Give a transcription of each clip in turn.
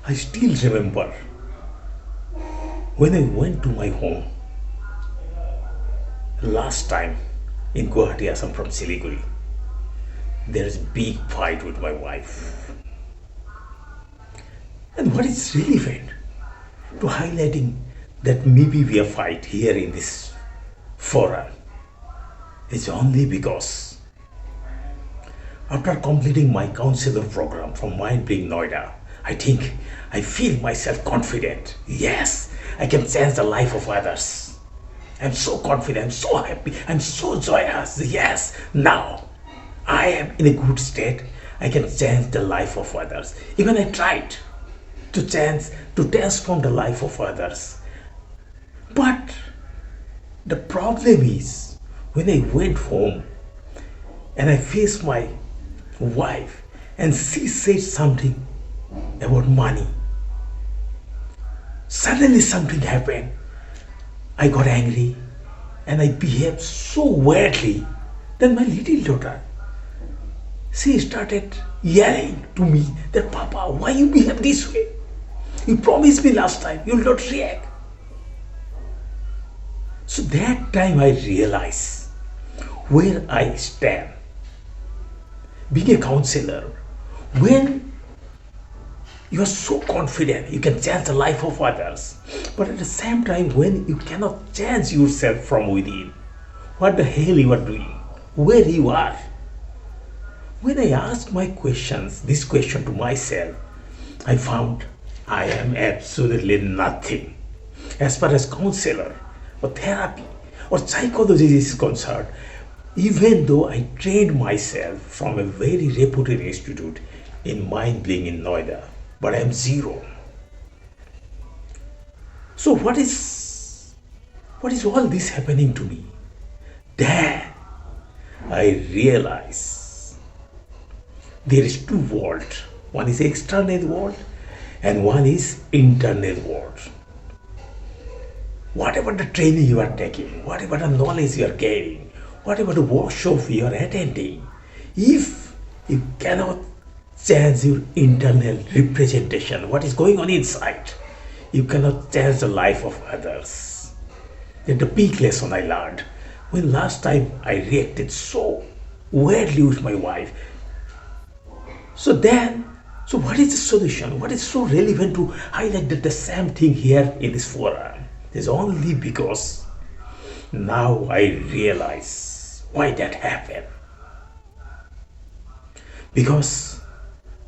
I still remember when I went to my home last time in Guwahati, Assam from Siliguri. There is a big fight with my wife. And what is relevant to highlighting that maybe we are fight here in this forum is only because after completing my counselor program from Mind Being Noida, I think I feel myself confident. Yes, I can change the life of others. I'm so confident, I'm so happy, I'm so joyous. Yes, now I am in a good state. I can change the life of others. Even I tried to transform the life of others. But the problem is when I went home and I faced my wife and she said something about money. Suddenly something happened. I got angry and I behaved so weirdly that my little daughter, she started yelling to me that, Papa, why you behave this way? You promised me last time you will not react. So that time I realized where I stand. Being a counselor, when you are so confident you can change the life of others, but at the same time when you cannot change yourself from within, what the hell you are doing, where you are. When I asked this question to myself, I found I am absolutely nothing. As far as counselor or therapy or psychology is concerned, even though I trained myself from a very reputed institute in Mind Being in Noida, but I am zero. So what is all this happening to me? Then I realize there is two worlds. One is external world and one is internal world. Whatever the training you are taking, whatever the knowledge you are gaining, whatever the workshop you are attending, if you cannot change your internal representation, what is going on inside, you cannot change the life of others. That's the big lesson I learned when last time I reacted so weirdly with my wife. So what is the solution? What is so relevant to highlight the same thing here in this forum? It's only because now I realize why that happened. Because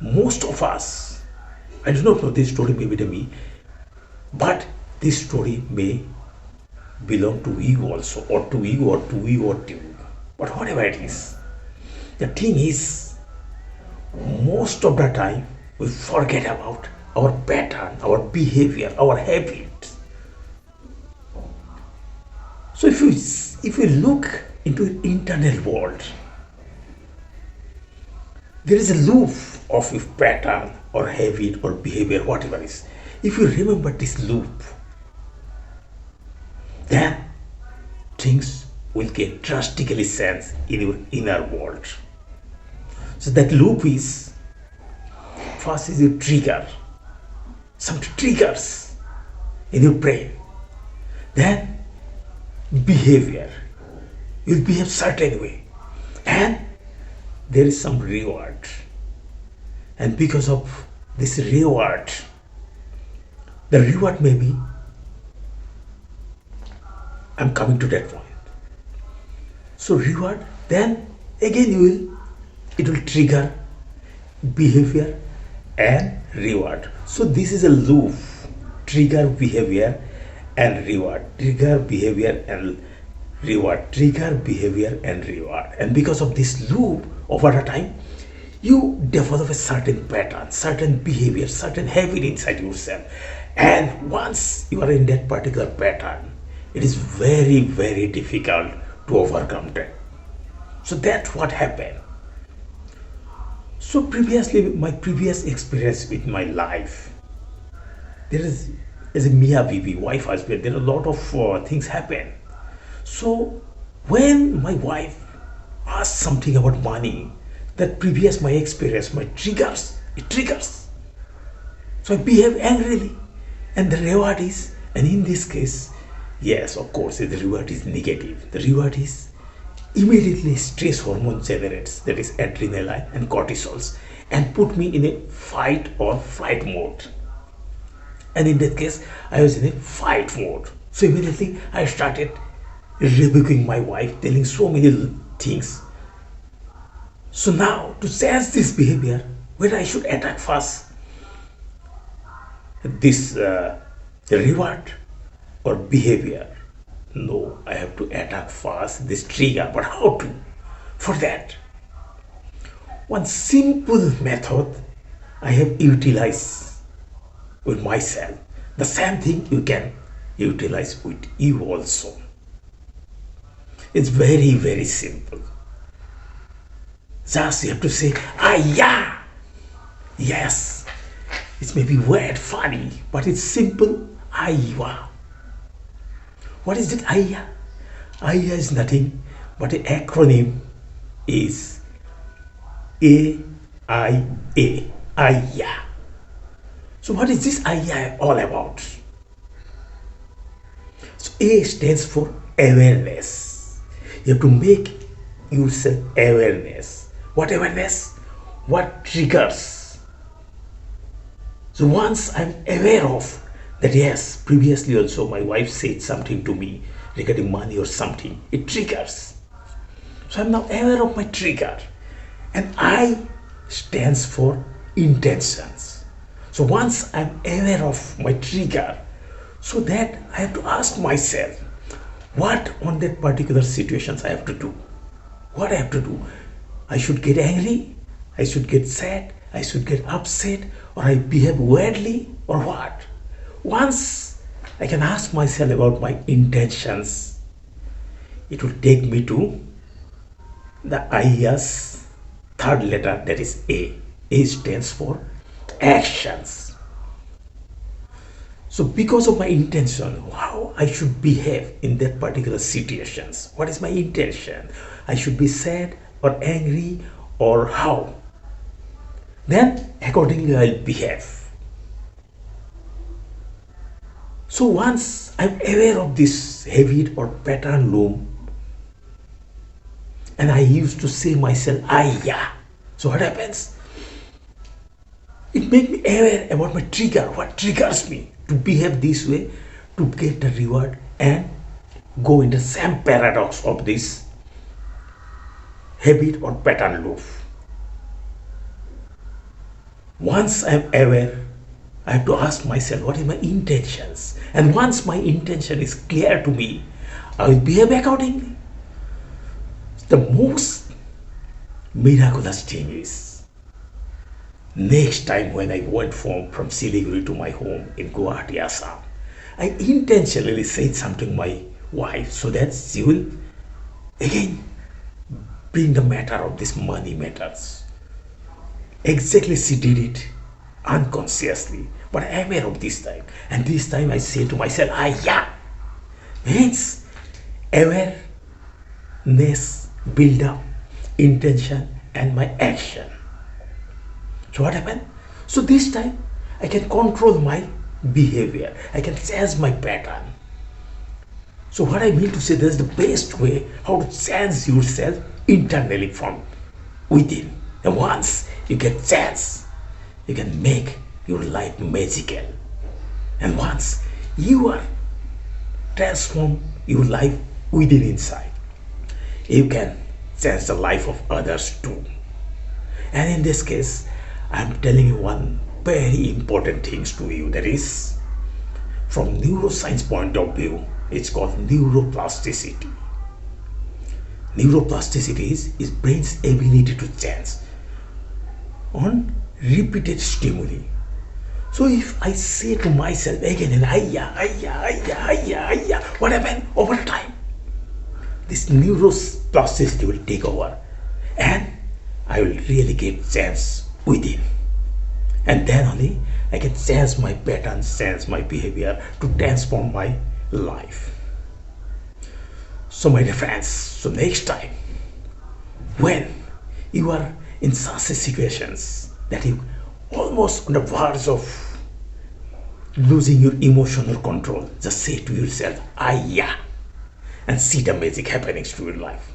most of us, I do not know, this story may be to me, but this story may belong to you also, or to you, or to you, or to you. But whatever it is, the thing is, most of the time we forget about our pattern, our behavior, our habits. So if you look into the internal world, there is a loop of pattern or habit or behavior, whatever it is. If you remember this loop, then things will get drastically changed in your inner world. So that loop is, first is your trigger, some triggers in your brain. Then behavior, you'll behave certain way, and there is some reward, and because of this reward, the reward may be, I'm coming to that point. So reward, then again it will trigger behavior and reward. So this is a loop: trigger, behavior and reward, trigger, behavior and reward, trigger, behavior and reward. And because of this loop, over a time you develop a certain pattern, certain behavior, certain habit inside yourself, and once you are in that particular pattern, it is very, very difficult to overcome that. So that's what happened. So previously, my previous experience with my life, there is, as a Mia Bibi, wife, husband, there are a lot of things happen. So when my wife asked something about money, that previous my experience, my triggers, it triggers. So I behave angrily, and the reward is, and in this case, yes, of course, the reward is negative. The reward is immediately stress hormone generates, that is adrenaline and cortisols, and put me in a fight or flight mode. And in that case, I was in a fight mode. So immediately I started rebuking my wife, telling so many things. So now to change this behavior, whether I should attack first this reward or behavior. No, I have to attack first this trigger. But how to? For that, one simple method I have utilized with myself. The same thing you can utilize with you also. It's very, very simple. Just you have to say, ah, yeah. Yes. It may be weird, funny, but it's simple. Aiya. What is it, Aiya? Aiya is nothing but an acronym is AIA. Aiya. So what is this Aiya all about? So A stands for awareness. You have to make yourself awareness. What awareness? What triggers? So once I'm aware of that, yes, previously also my wife said something to me regarding money or something, it triggers. So I'm now aware of my trigger, and I stands for intentions. So once I'm aware of my trigger, so that I have to ask myself, what on that particular situations I have to do? What I have to do? I should get angry, I should get sad, I should get upset, or I behave weirdly, or what? Once I can ask myself about my intentions, it will take me to the Aiya's third letter, that is A. A stands for actions. So because of my intention, how I should behave in that particular situations. What is my intention? I should be sad or angry or how? Then accordingly I'll behave. So once I'm aware of this habit or pattern loom, and I used to say myself, yeah. So what happens? It makes me aware about my trigger, what triggers me to behave this way, to get the reward and go in the same paradox of this habit or pattern loop. Once I'm aware, I have to ask myself, what is my intentions? And once my intention is clear to me, I will behave accordingly. The most miraculous thing is, next time when I went from Siliguri to my home in Guwahati, Assam, I intentionally said something to my wife so that she will again bring the matter of this money matters. Exactly, she did it unconsciously, but I am aware of this time. And this time I say to myself, yeah. Means awareness, build up, intention, and my action. So what happened? So this time I can control my behavior. I can change my pattern. So what I mean to say, that's the best way how to change yourself internally from within. And once you get chance, you can make your life magical. And once you are transform your life within inside, you can change the life of others too. And in this case, I'm telling you one very important things to you, that is, from neuroscience point of view, it's called neuroplasticity. Neuroplasticity is brain's ability to change on repeated stimuli. So if I say to myself again and what happened over time? This neuroplasticity will take over and I will really get change within. And then only I can change my patterns, change my behavior to transform my life. So my dear friends, so next time when you are in such situations that you almost on the verge of losing your emotional control, just say to yourself, "I yeah," and see the magic happening to your life.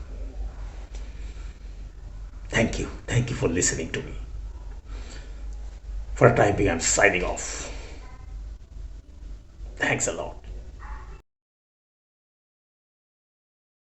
Thank you for listening to me. For a time being, I'm signing off. Thanks a lot.